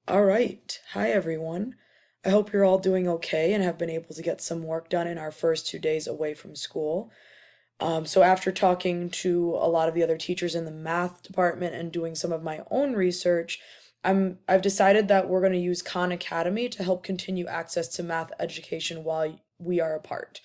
All right. Hi, everyone. I hope you're all doing okay and have been able to get some work done in our first 2 days away from school. So after talking to a lot of the other teachers in the math department and doing some of my own research, I've decided that we're going to use Khan Academy to help continue access to math education while we are apart.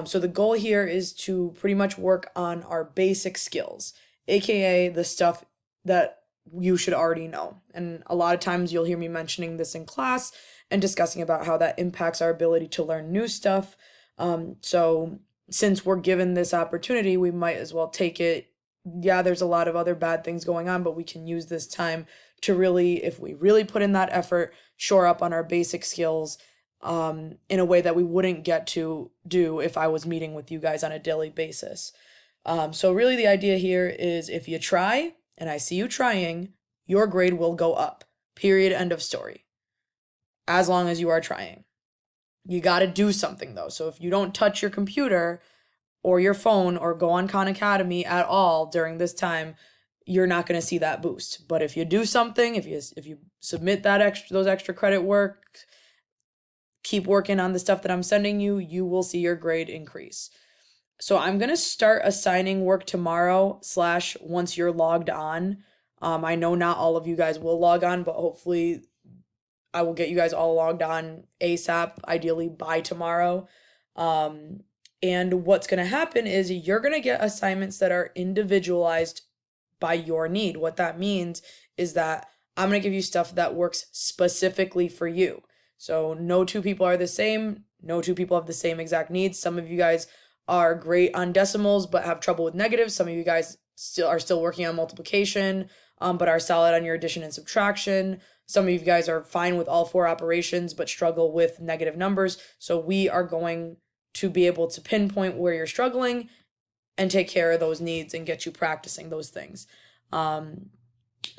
So the goal here is to pretty much work on our basic skills, aka the stuff that you should already know. And a lot of times you'll hear me mentioning this in class and discussing about how that impacts our ability to learn new stuff. So since we're given this opportunity, we might as well take it. Yeah, there's a lot of other bad things going on, but we can use this time to really, if we really put in that effort, shore up on our basic skills in a way that we wouldn't get to do if I was meeting with you guys on a daily basis. So, really, the idea here is if you try, and I see you trying, your grade will go up. Period. End of story. As long as you are trying. You got to do something though. So, if you don't touch your computer or your phone or go on Khan Academy at all during this time, you're not going to see that boost. But if you do something, if you submit that those extra credit work, keep working on the stuff that I'm sending you, you will see your grade increase. So I'm going to start assigning work tomorrow slash once you're logged on. I know not all of you guys will log on, but hopefully I will get you guys all logged on ASAP, ideally by tomorrow. And what's going to happen is you're going to get assignments that are individualized by your need. What that means is that I'm going to give you stuff that works specifically for you. So no two people are the same. No two people have the same exact needs. Some of you guys are great on decimals but have trouble with negatives. Some of you guys still working on multiplication, but are solid on your addition and subtraction. Some of you guys are fine with all four operations but struggle with negative numbers. So we are going to be able to pinpoint where you're struggling and take care of those needs and get you practicing those things.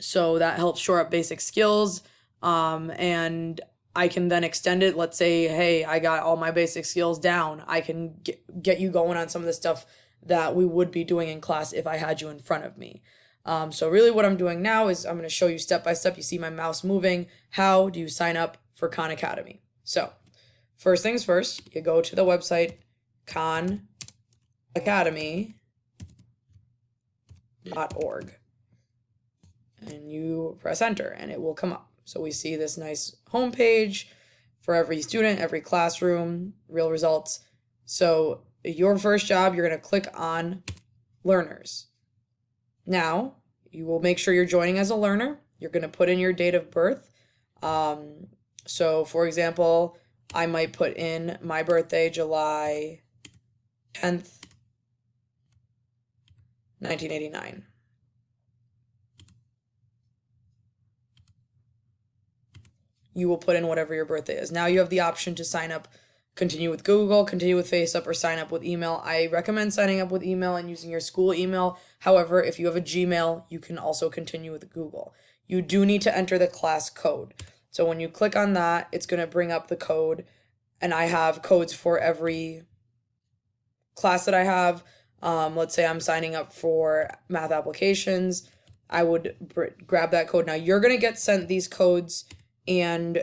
So that helps shore up basic skills. And I can then extend it. Let's say, hey, I got all my basic skills down. I can get you going on some of the stuff that we would be doing in class if I had you in front of me. So really what I'm doing now is I'm going to show you step by step. You see my mouse moving. How do you sign up for Khan Academy? So first things first, you go to the website khanacademy.org and you press enter and it will come up. So we see this nice homepage for every student, every classroom, real results. So your first job, you're going to click on learners. Now, you will make sure you're joining as a learner. You're going to put in your date of birth. So for example, I might put in my birthday, July 10th, 1989. You will put in whatever your birthday is. Now you have the option to sign up, continue with Google, continue with FaceUp, or sign up with email. I recommend signing up with email and using your school email. However, if you have a Gmail, you can also continue with Google. You do need to enter the class code. So when you click on that, it's going to bring up the code, and I have codes for every class that I have. Let's say I'm signing up for math applications. I would grab that code. Now you're going to get sent these codes and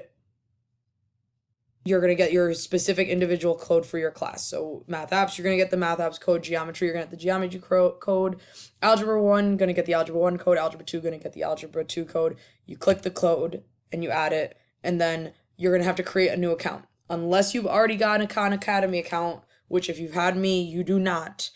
you're going to get your specific individual code for your class. So math apps, you're going to get the math apps code. Geometry, you're going to get the geometry code. Algebra 1, going to get the algebra 1 code. Algebra 2, going to get the algebra 2 code. You click the code and you add it, and then you're going to have to create a new account. Unless you've already got a Khan Academy account, which if you've had me, you do not.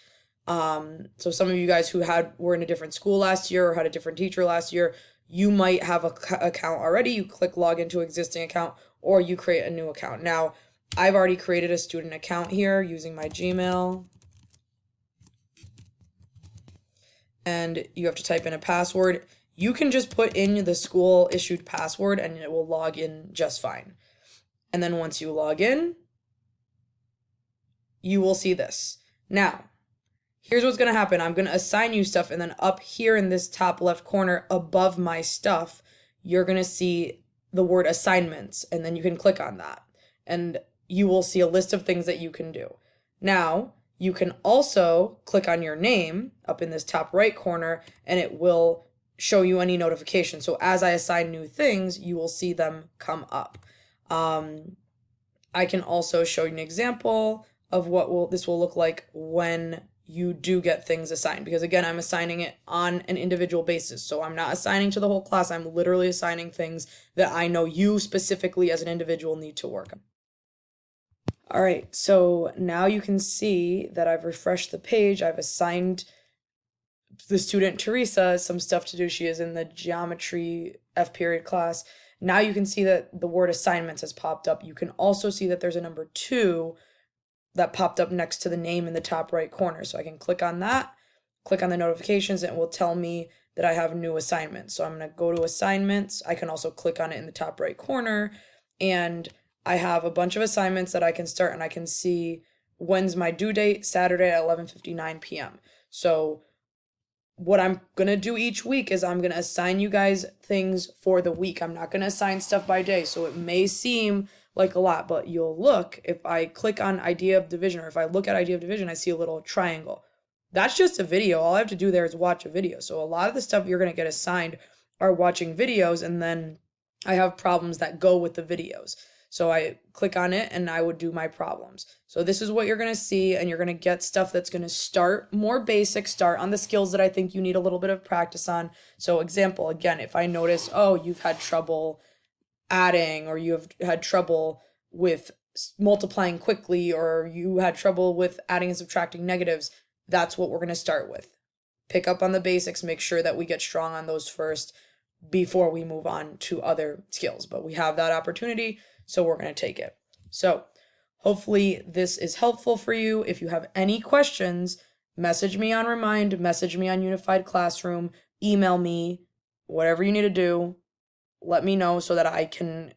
So some of you guys who were in a different school last year or had a different teacher last year, you might have a account already. You click log into existing account, or you create a new account. Now, I've already created a student account here using my Gmail. And you have to type in a password. You can just put in the school issued password and it will log in just fine. And then once you log in, you will see this. Now, here's what's going to happen. I'm going to assign you stuff, and then up here in this top left corner above my stuff, you're going to see the word assignments, and then you can click on that, and you will see a list of things that you can do. Now, you can also click on your name up in this top right corner, and it will show you any notifications. So as I assign new things, you will see them come up. I can also show you an example of what this will look like when you do get things assigned, because again, I'm assigning it on an individual basis. So I'm not assigning to the whole class. I'm literally assigning things that I know you specifically as an individual need to work on. All right, so now you can see that I've refreshed the page. I've assigned the student Teresa some stuff to do. She is in the geometry F period class. Now you can see that the word assignments has popped up. You can also see that there's a number 2 that popped up next to the name in the top right corner. So I can click on that, click on the notifications, and it will tell me that I have new assignments. So I'm going to go to assignments. I can also click on it in the top right corner, and I have a bunch of assignments that I can start, and I can see when's my due date, Saturday at 11:59 p.m. So what I'm going to do each week is I'm going to assign you guys things for the week. I'm not going to assign stuff by day. So it may seem like a lot, but you'll look, if I click on idea of division, or if I look at idea of division, I see a little triangle. That's just a video. All I have to do there is watch a video. So a lot of the stuff you're going to get assigned are watching videos, and then I have problems that go with the videos. So I click on it and I would do my problems. So this is what you're going to see, and you're going to get stuff that's going to start more basic, start on the skills that I think you need a little bit of practice on. So example, again, if I notice, oh, you've had trouble adding, or you have had trouble with multiplying quickly, or you had trouble with adding and subtracting negatives, that's what we're going to start with. Pick up on the basics, make sure that we get strong on those first before we move on to other skills. But we have that opportunity, so we're going to take it. So hopefully this is helpful for you. If you have any questions, message me on Remind, message me on Unified Classroom, email me, whatever you need to do. Let me know so that I can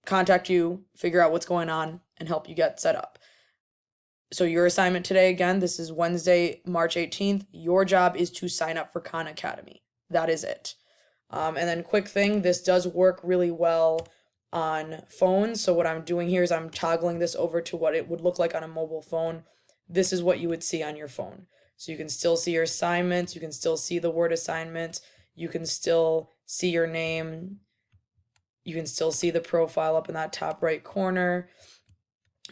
contact you, figure out what's going on, and help you get set up. So your assignment today, again, this is Wednesday, March 18th. Your job is to sign up for Khan Academy. That is it. And then quick thing, this does work really well on phones. So what I'm doing here is I'm toggling this over to what it would look like on a mobile phone. This is what you would see on your phone. So you can still see your assignments. You can still see the word assignment. You can still see your name. You can still see the profile up in that top right corner.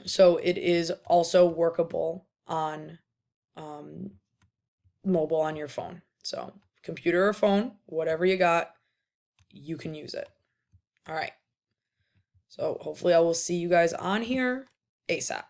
So it is also workable on mobile on your phone. So computer or phone, whatever you got, you can use it. All right. So hopefully I will see you guys on here ASAP.